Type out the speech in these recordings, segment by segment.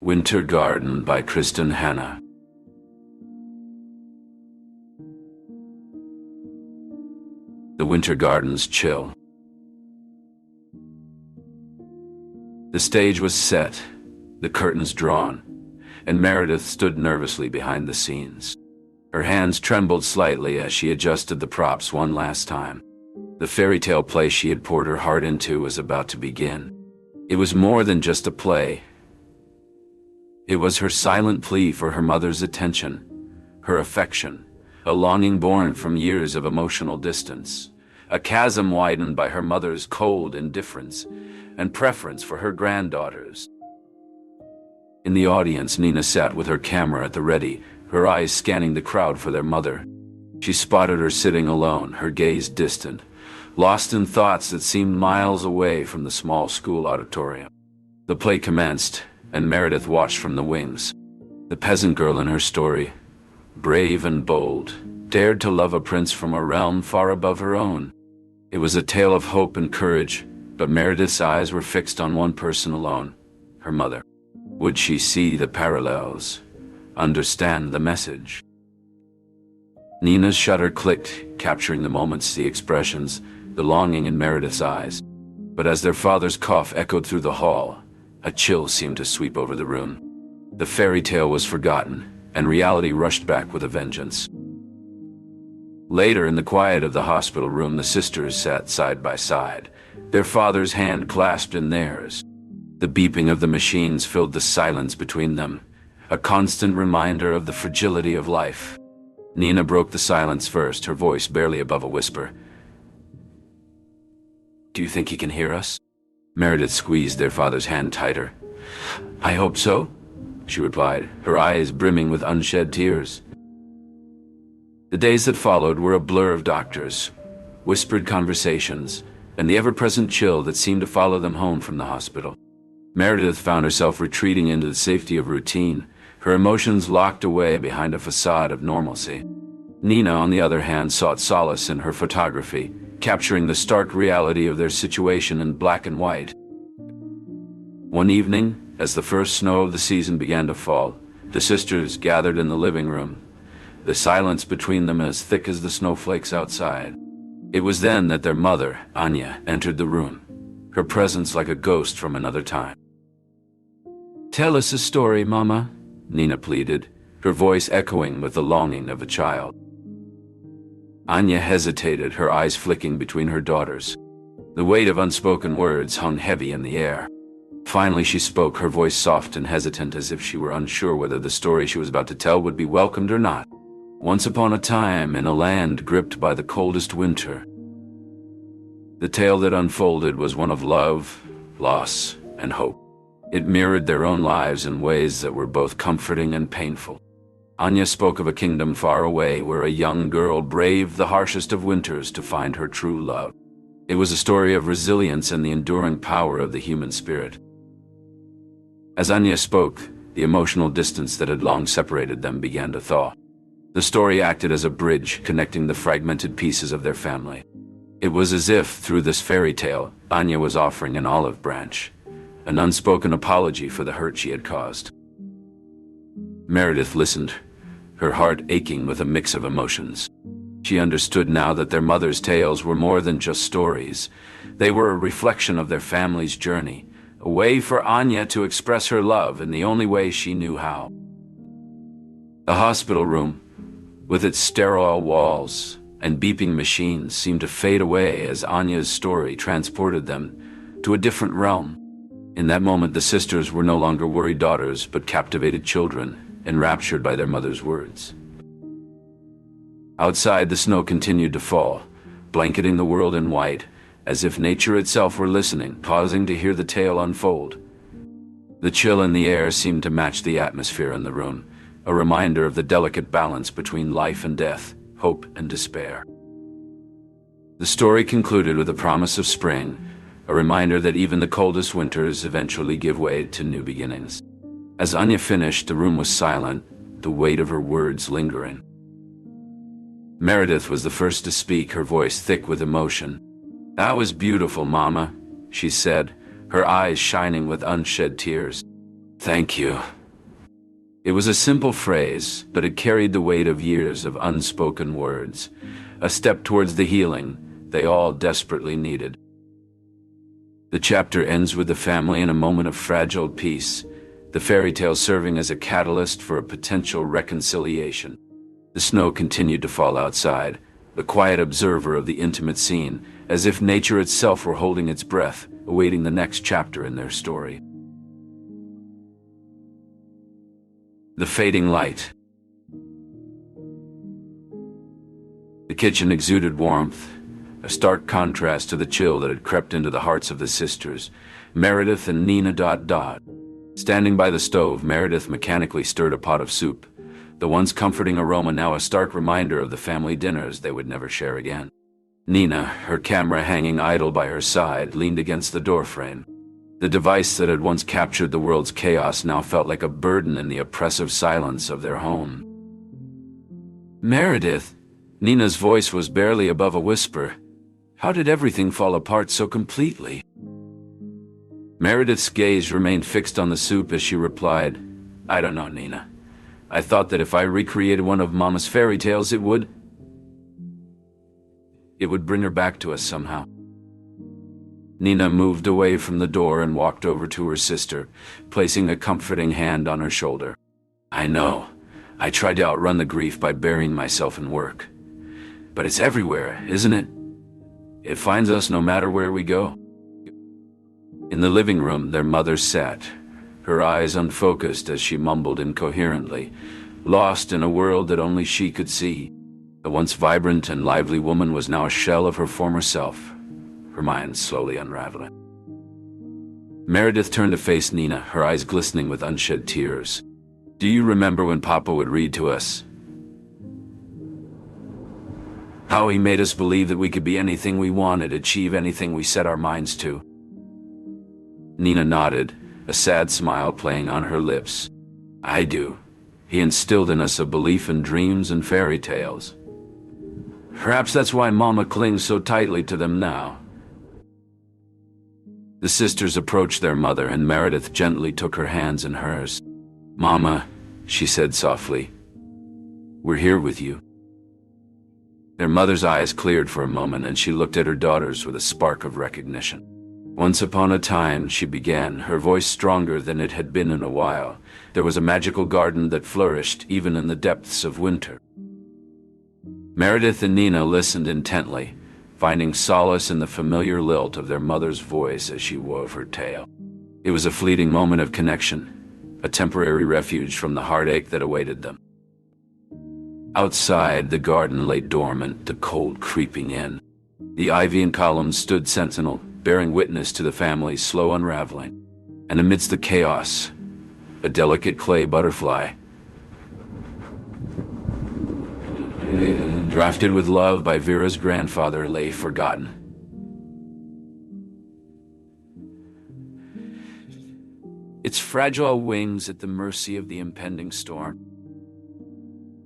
Winter Garden by Kristin Hannah. The winter garden's chill. The stage was set, the curtains drawn, and Meredith stood nervously behind the scenes. Her hands trembled slightly as she adjusted the props one last time. The fairy tale play she had poured her heart into was about to begin. It was more than just a play. It was her silent plea for her mother's attention, her affection, a longing born from years of emotional distance, a chasm widened by her mother's cold indifference and preference for her granddaughters. In the audience, Nina sat with her camera at the ready, her eyes scanning the crowd for their mother. She spotted her sitting alone, her gaze distant, lost in thoughts that seemed miles away from the small school auditorium. The play commenced, and Meredith watched from the wings. The peasant girl in her story, brave and bold, dared to love a prince from a realm far above her own. It was a tale of hope and courage, but Meredith's eyes were fixed on one person alone, her mother. Would she see the parallels, understand the message? Nina's shutter clicked, capturing the moments, the expressions, the longing in Meredith's eyes. But as their father's cough echoed through the hall, a chill seemed to sweep over the room. The fairy tale was forgotten, and reality rushed back with a vengeance. Later, in the quiet of the hospital room, the sisters sat side by side, their father's hand clasped in theirs. The beeping of the machines filled the silence between them, a constant reminder of the fragility of life. Nina broke the silence first, her voice barely above a whisper. "Do you think he can hear us?" Meredith squeezed their father's hand tighter. "I hope so," she replied, her eyes brimming with unshed tears. The days that followed were a blur of doctors, whispered conversations, and the ever-present chill that seemed to follow them home from the hospital. Meredith found herself retreating into the safety of routine, her emotions locked away behind a facade of normalcy. Nina, on the other hand, sought solace in her photography, capturing the stark reality of their situation in black and white. One evening, as the first snow of the season began to fall, the sisters gathered in the living room, the silence between them as thick as the snowflakes outside. It was then that their mother, Anya, entered the room, her presence like a ghost from another time. "Tell us a story, Mama," Nina pleaded, her voice echoing with the longing of a child. Anya hesitated, her eyes flicking between her daughters. The weight of unspoken words hung heavy in the air. Finally she spoke, her voice soft and hesitant, as if she were unsure whether the story she was about to tell would be welcomed or not. Once upon a time, in a land gripped by the coldest winter. The tale that unfolded was one of love, loss, and hope. It mirrored their own lives in ways that were both comforting and painful. Anya spoke of a kingdom far away where a young girl braved the harshest of winters to find her true love. It was a story of resilience and the enduring power of the human spirit. As Anya spoke, the emotional distance that had long separated them began to thaw. The story acted as a bridge connecting the fragmented pieces of their family. It was as if, through this fairy tale, Anya was offering an olive branch, an unspoken apology for the hurt she had caused. Meredith listened, her heart aching with a mix of emotions. She understood now that their mother's tales were more than just stories. They were a reflection of their family's journey, a way for Anya to express her love in the only way she knew how. The hospital room, with its sterile walls and beeping machines, seemed to fade away as Anya's story transported them to a different realm. In that moment, the sisters were no longer worried daughters, but captivated children, enraptured by their mother's words. Outside, the snow continued to fall, blanketing the world in white, as if nature itself were listening, pausing to hear the tale unfold. The chill in the air seemed to match the atmosphere in the room, a reminder of the delicate balance between life and death, hope and despair. The story concluded with a promise of spring, a reminder that even the coldest winters eventually give way to new beginnings. As Anya finished, the room was silent, the weight of her words lingering. Meredith was the first to speak, her voice thick with emotion. "That was beautiful, Mama," she said, her eyes shining with unshed tears. Thank you. It was a simple phrase, but it carried the weight of years of unspoken words, a step towards the healing they all desperately needed. The chapter ends with the family in a moment of fragile peace, the fairy tale serving as a catalyst for a potential reconciliation. The snow continued to fall outside, the quiet observer of the intimate scene, as if nature itself were holding its breath, awaiting the next chapter in their story. The fading light. The kitchen exuded warmth, a stark contrast to the chill that had crept into the hearts of the sisters, Meredith and Nina. Standing by the stove, Meredith mechanically stirred a pot of soup, the once comforting aroma now a stark reminder of the family dinners they would never share again. Nina, her camera hanging idle by her side, leaned against the doorframe. The device that had once captured the world's chaos now felt like a burden in the oppressive silence of their home. Meredith, Nina's voice was barely above a whisper. How did everything fall apart so completely? Meredith's gaze remained fixed on the soup as she replied, I don't know, Nina. I thought that if I recreated one of Mama's fairy tales, it would bring her back to us somehow. Nina moved away from the door and walked over to her sister, placing a comforting hand on her shoulder. I know. I tried to outrun the grief by burying myself in work. But it's everywhere, isn't it? It finds us no matter where we go. In the living room, their mother sat, her eyes unfocused as she mumbled incoherently, lost in a world that only she could see. The once vibrant and lively woman was now a shell of her former self, her mind slowly unraveling. Meredith turned to face Nina, her eyes glistening with unshed tears. Do you remember when Papa would read to us? How he made us believe that we could be anything we wanted, achieve anything we set our minds to. Nina nodded, a sad smile playing on her lips. I do. He instilled in us a belief in dreams and fairy tales. Perhaps that's why Mama clings so tightly to them now. The sisters approached their mother, and Meredith gently took her hands in hers. Mama, she said softly, we're here with you. Their mother's eyes cleared for a moment, and she looked at her daughters with a spark of recognition. Once upon a time, she began, her voice stronger than it had been in a while. There was a magical garden that flourished even in the depths of winter. Meredith and Nina listened intently, finding solace in the familiar lilt of their mother's voice as she wove her tale. It was a fleeting moment of connection, a temporary refuge from the heartache that awaited them. Outside, the garden lay dormant, the cold creeping in. The ivy and columns stood sentinel, bearing witness to the family's slow unraveling. And amidst the chaos, a delicate clay butterfly, drafted with love by Vera's grandfather, lay forgotten. Its fragile wings at the mercy of the impending storm.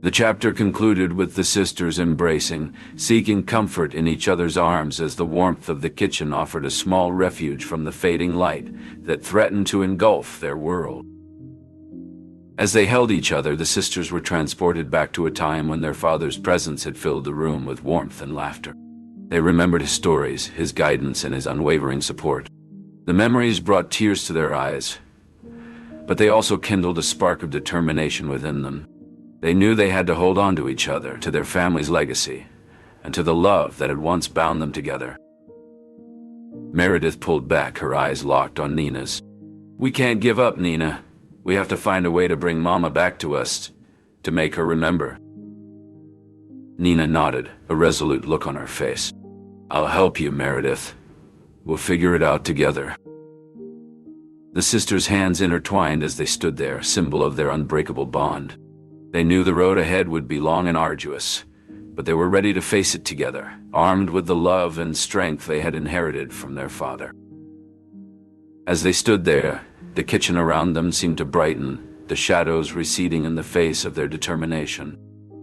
The chapter concluded with the sisters embracing, seeking comfort in each other's arms as the warmth of the kitchen offered a small refuge from the fading light that threatened to engulf their world. As they held each other, the sisters were transported back to a time when their father's presence had filled the room with warmth and laughter. They remembered his stories, his guidance, and his unwavering support. The memories brought tears to their eyes, but they also kindled a spark of determination within them. They knew they had to hold on to each other, to their family's legacy, and to the love that had once bound them together. Meredith pulled back, her eyes locked on Nina's. We can't give up, Nina. We have to find a way to bring Mama back to us, to make her remember. Nina nodded, a resolute look on her face. I'll help you, Meredith. We'll figure it out together. The sisters' hands intertwined as they stood there, symbol of their unbreakable bond. They knew the road ahead would be long and arduous, but they were ready to face it together, armed with the love and strength they had inherited from their father. As they stood there, the kitchen around them seemed to brighten, the shadows receding in the face of their determination.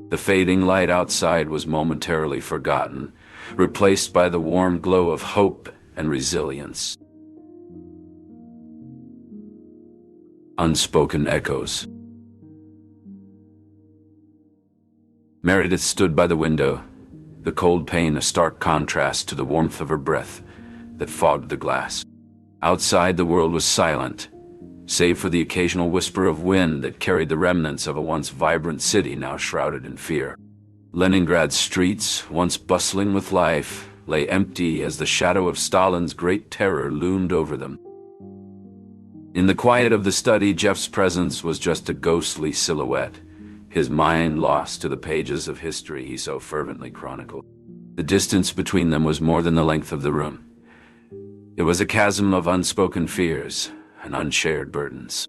The fading light outside was momentarily forgotten, replaced by the warm glow of hope and resilience. Unspoken echoes. Meredith stood by the window, the cold pane a stark contrast to the warmth of her breath that fogged the glass. Outside, the world was silent, save for the occasional whisper of wind that carried the remnants of a once vibrant city now shrouded in fear. Leningrad's streets, once bustling with life, lay empty as the shadow of Stalin's great terror loomed over them. In the quiet of the study, Jeff's presence was just a ghostly silhouette, his mind lost to the pages of history he so fervently chronicled. The distance between them was more than the length of the room. It was a chasm of unspoken fears and unshared burdens.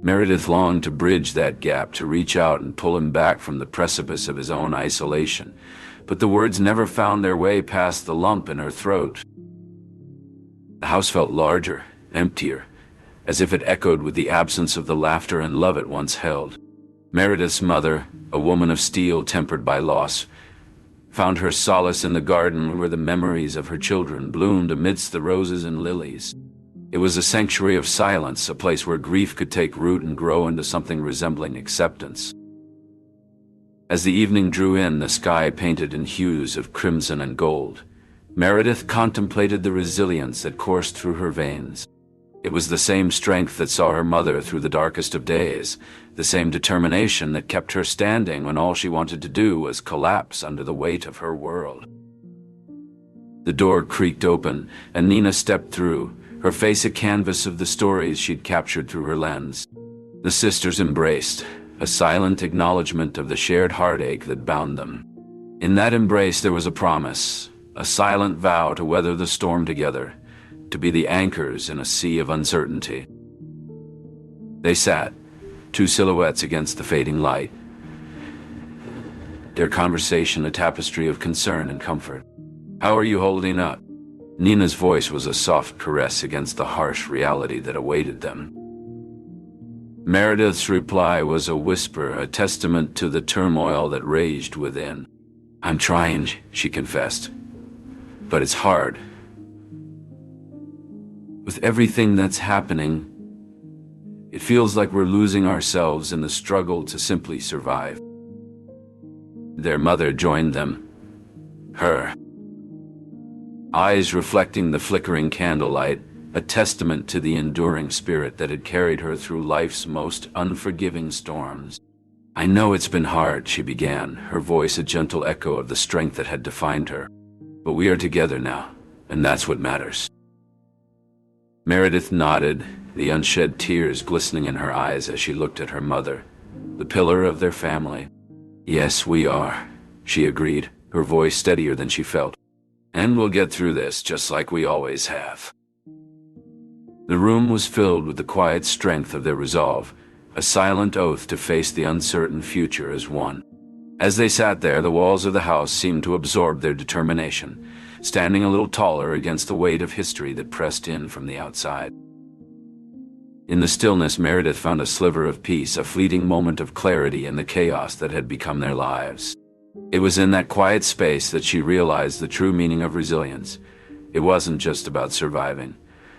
Meredith longed to bridge that gap, to reach out and pull him back from the precipice of his own isolation, but the words never found their way past the lump in her throat. The house felt larger, emptier, as if it echoed with the absence of the laughter and love it once held. Meredith's mother, a woman of steel tempered by loss, found her solace in the garden where the memories of her children bloomed amidst the roses and lilies. It was a sanctuary of silence, a place where grief could take root and grow into something resembling acceptance. As the evening drew in, the sky painted in hues of crimson and gold, Meredith contemplated the resilience that coursed through her veins. It was the same strength that saw her mother through the darkest of days, the same determination that kept her standing when all she wanted to do was collapse under the weight of her world. The door creaked open, and Nina stepped through, her face a canvas of the stories she'd captured through her lens. The sisters embraced, a silent acknowledgement of the shared heartache that bound them. In that embrace there was a promise, a silent vow to weather the storm together, to be the anchors in a sea of uncertainty. They sat, two silhouettes against the fading light, their conversation a tapestry of concern and comfort. "How are you holding up?" Nina's voice was a soft caress against the harsh reality that awaited them. Meredith's reply was a whisper, a testament to the turmoil that raged within. "I'm trying," she confessed, "but it's hard. With everything that's happening, it feels like we're losing ourselves in the struggle to simply survive." Their mother joined them, her eyes reflecting the flickering candlelight, a testament to the enduring spirit that had carried her through life's most unforgiving storms. "I know it's been hard," she began, her voice a gentle echo of the strength that had defined her. "But we are together now, and that's what matters." Meredith nodded, the unshed tears glistening in her eyes as she looked at her mother, the pillar of their family. "Yes, we are," she agreed, her voice steadier than she felt. "And we'll get through this just like we always have." The room was filled with the quiet strength of their resolve, a silent oath to face the uncertain future as one. As they sat there, the walls of the house seemed to absorb their determination, standing a little taller against the weight of history that pressed in from the outside. In the stillness, Meredith found a sliver of peace, a fleeting moment of clarity in the chaos that had become their lives. It was in that quiet space that she realized the true meaning of resilience. It wasn't just about surviving.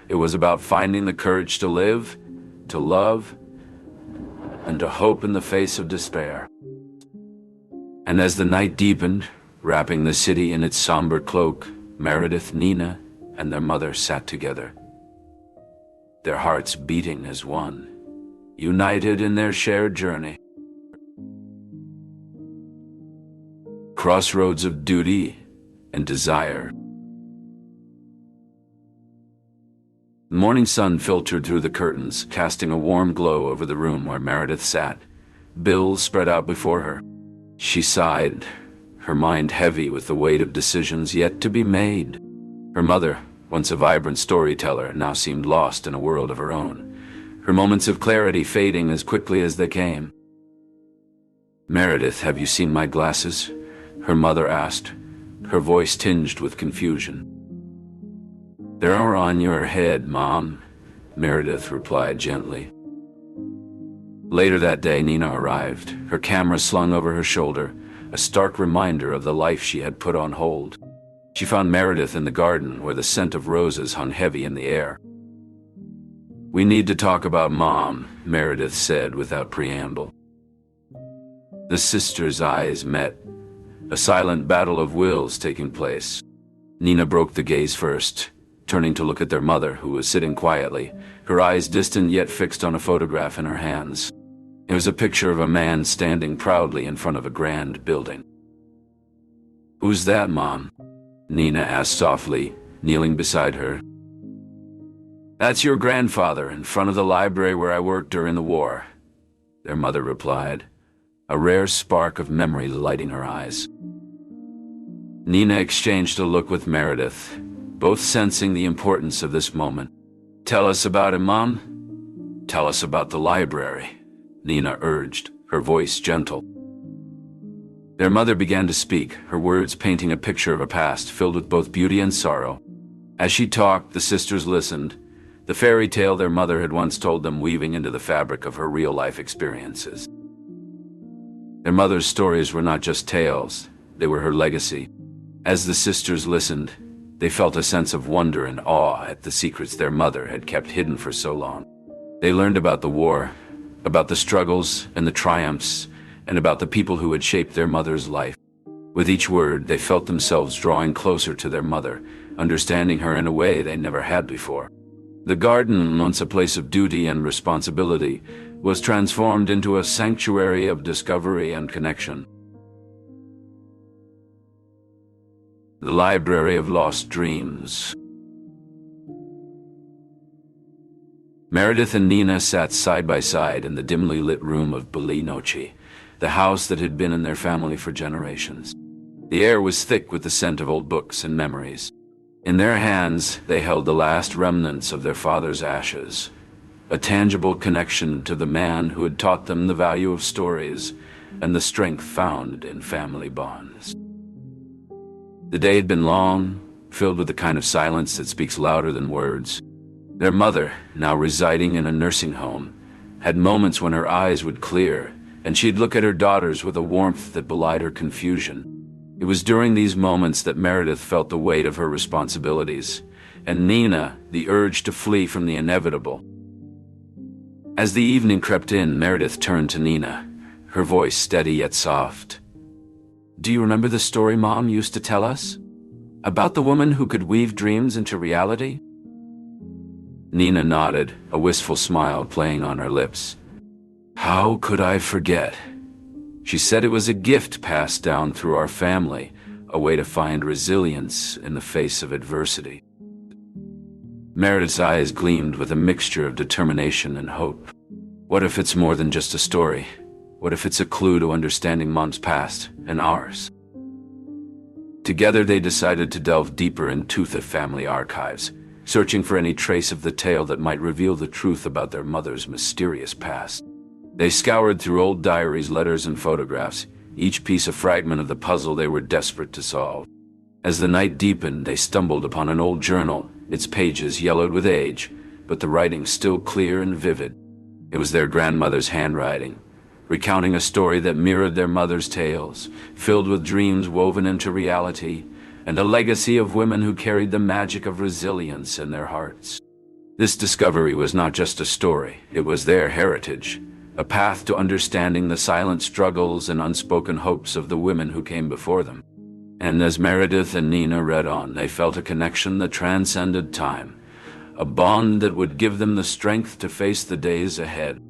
It was about finding the courage to live, to love, and to hope in the face of despair. And as the night deepened, wrapping the city in its somber cloak, Meredith, Nina, and their mother sat together, their hearts beating as one, united in their shared journey. Crossroads of duty and desire. The morning sun filtered through the curtains, casting a warm glow over the room where Meredith sat, bills spread out before her. She sighed, her mind heavy with the weight of decisions yet to be made. Her mother, once a vibrant storyteller, now seemed lost in a world of her own, her moments of clarity fading as quickly as they came. "Meredith, have you seen my glasses?" her mother asked, her voice tinged with confusion. "They're on your head, Mom," Meredith replied gently. Later that day, Nina arrived, her camera slung over her shoulder, a stark reminder of the life she had put on hold. She found Meredith in the garden where the scent of roses hung heavy in the air. "We need to talk about Mom," Meredith said without preamble. The sisters' eyes met, a silent battle of wills taking place. Nina broke the gaze first, turning to look at their mother, who was sitting quietly, her eyes distant yet fixed on a photograph in her hands. It was a picture of a man standing proudly in front of a grand building. "Who's that, Mom?" Nina asked softly, kneeling beside her. "That's your grandfather in front of the library where I worked during the war," their mother replied, a rare spark of memory lighting her eyes. Nina exchanged a look with Meredith, both sensing the importance of this moment. "Tell us about him, Mom." "Tell us about the library," Nina urged, her voice gentle. Their mother began to speak, her words painting a picture of a past filled with both beauty and sorrow. As she talked, the sisters listened, the fairy tale their mother had once told them weaving into the fabric of her real-life experiences. Their mother's stories were not just tales, they were her legacy. As the sisters listened, they felt a sense of wonder and awe at the secrets their mother had kept hidden for so long. They learned about the war, about the struggles and the triumphs, and about the people who had shaped their mother's life. With each word, they felt themselves drawing closer to their mother, understanding her in a way they never had before. The garden, once a place of duty and responsibility, was transformed into a sanctuary of discovery and connection. The Library of Lost Dreams. Meredith and Nina sat side by side in the dimly lit room of Beli Noci, the house that had been in their family for generations. The air was thick with the scent of old books and memories. In their hands, they held the last remnants of their father's ashes, a tangible connection to the man who had taught them the value of stories and the strength found in family bonds. The day had been long, filled with the kind of silence that speaks louder than words. Their mother, now residing in a nursing home, had moments when her eyes would clear, and she'd look at her daughters with a warmth that belied her confusion. It was during these moments that Meredith felt the weight of her responsibilities, and Nina the urge to flee from the inevitable. As the evening crept in, Meredith turned to Nina, her voice steady yet soft. "Do you remember the story Mom used to tell us? About the woman who could weave dreams into reality?" Nina nodded, a wistful smile playing on her lips. "How could I forget? She said it was a gift passed down through our family, a way to find resilience in the face of adversity." Meredith's eyes gleamed with a mixture of determination and hope. What if it's more than just a story? What if it's a clue to understanding Mom's past and ours? Together they decided to delve deeper into the family archives, searching for any trace of the tale that might reveal the truth about their mother's mysterious past. They scoured through old diaries, letters, and photographs, each piece a fragment of the puzzle they were desperate to solve. As the night deepened, they stumbled upon an old journal, its pages yellowed with age, but the writing still clear and vivid. It was their grandmother's handwriting, recounting a story that mirrored their mother's tales, filled with dreams woven into reality, and a legacy of women who carried the magic of resilience in their hearts. This discovery was not just a story, it was their heritage, a path to understanding the silent struggles and unspoken hopes of the women who came before them. And as Meredith and Nina read on, they felt a connection that transcended time, a bond that would give them the strength to face the days ahead.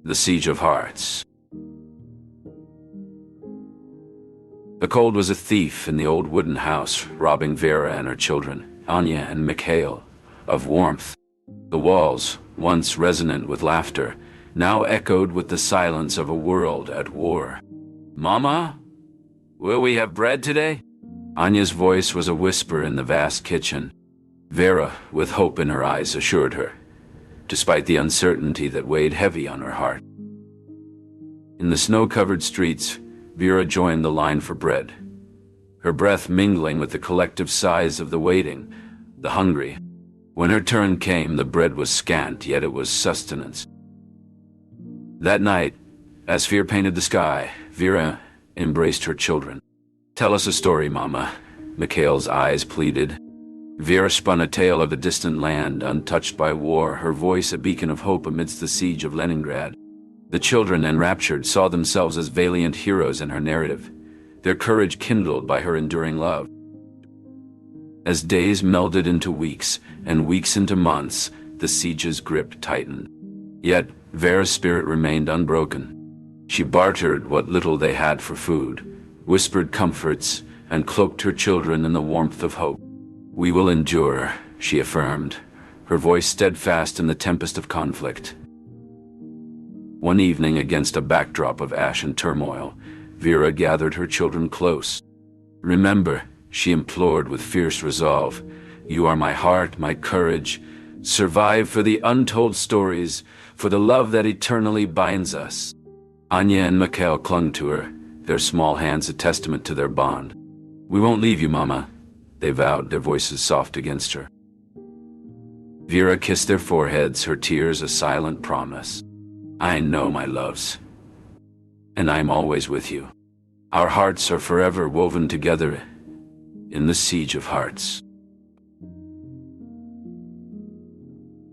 The Siege of Hearts. The cold was a thief in the old wooden house, robbing Vera and her children, Anya and Mikhail, of warmth. The walls, once resonant with laughter, now echoed with the silence of a world at war. "Mama, will we have bread today?" Anya's voice was a whisper in the vast kitchen. Vera, with hope in her eyes, assured her, despite the uncertainty that weighed heavy on her heart. In the snow-covered streets, Vera joined the line for bread, her breath mingling with the collective sighs of the waiting, the hungry. When her turn came, the bread was scant, yet it was sustenance. That night, as fear painted the sky, Vera embraced her children. "Tell us a story, Mama," Mikhail's eyes pleaded. Vera spun a tale of a distant land untouched by war, her voice a beacon of hope amidst the siege of Leningrad. The children, enraptured, saw themselves as valiant heroes in her narrative, their courage kindled by her enduring love. As days melded into weeks and weeks into months, the siege's grip tightened. Yet Vera's spirit remained unbroken. She bartered what little they had for food, whispered comforts, and cloaked her children in the warmth of hope. "We will endure," she affirmed, her voice steadfast in the tempest of conflict. One evening, against a backdrop of ash and turmoil, Vera gathered her children close. "Remember," she implored with fierce resolve, "you are my heart, my courage. Survive for the untold stories, for the love that eternally binds us." Anya and Mikhail clung to her, their small hands a testament to their bond. "We won't leave you, Mama," they vowed, their voices soft against her. Vera kissed their foreheads, her tears a silent promise. "I know, my loves, and I am always with you. Our hearts are forever woven together in the siege of hearts."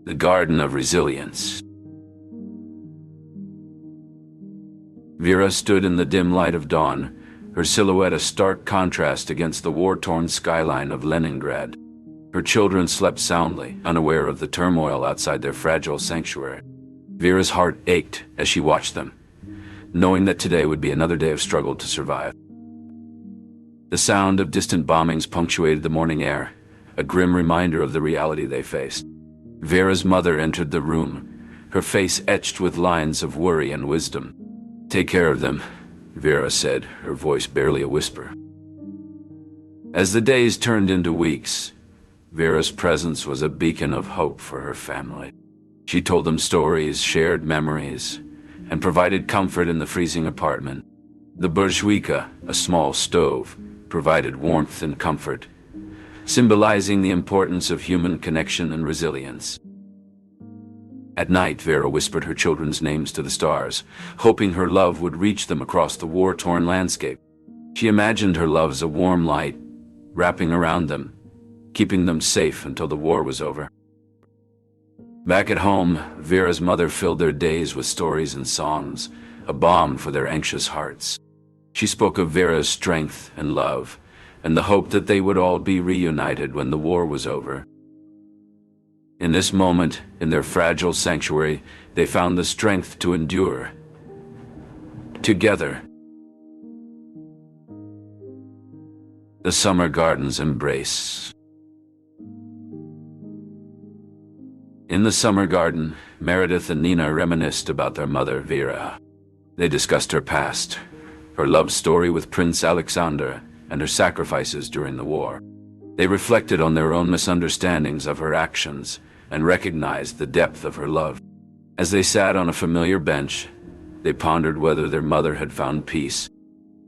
The Garden of Resilience. Vera stood in the dim light of dawn, her silhouette a stark contrast against the war-torn skyline of Leningrad. Her children slept soundly, unaware of the turmoil outside their fragile sanctuary. Vera's heart ached as she watched them, knowing that today would be another day of struggle to survive. The sound of distant bombings punctuated the morning air, a grim reminder of the reality they faced. Vera's mother entered the room, her face etched with lines of worry and wisdom. "Take care of them," Vera said, her voice barely a whisper. As the days turned into weeks, Vera's presence was a beacon of hope for her family. She told them stories, shared memories, and provided comfort in the freezing apartment. The burjuyka, a small stove, provided warmth and comfort, symbolizing the importance of human connection and resilience. At night, Vera whispered her children's names to the stars, hoping her love would reach them across the war-torn landscape. She imagined her love as a warm light, wrapping around them, keeping them safe until the war was over. Back at home, Vera's mother filled their days with stories and songs, a balm for their anxious hearts. She spoke of Vera's strength and love, and the hope that they would all be reunited when the war was over. In this moment, in their fragile sanctuary, they found the strength to endure. Together. The Summer Garden's Embrace. In the summer garden, Meredith and Nina reminisced about their mother, Vera. They discussed her past, her love story with Prince Alexander, and her sacrifices during the war. They reflected on their own misunderstandings of her actions and recognized the depth of her love. As they sat on a familiar bench, they pondered whether their mother had found peace.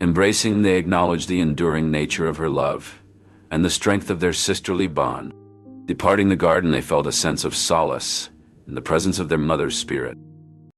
Embracing, they acknowledged the enduring nature of her love and the strength of their sisterly bond. Departing the garden, they felt a sense of solace in the presence of their mother's spirit.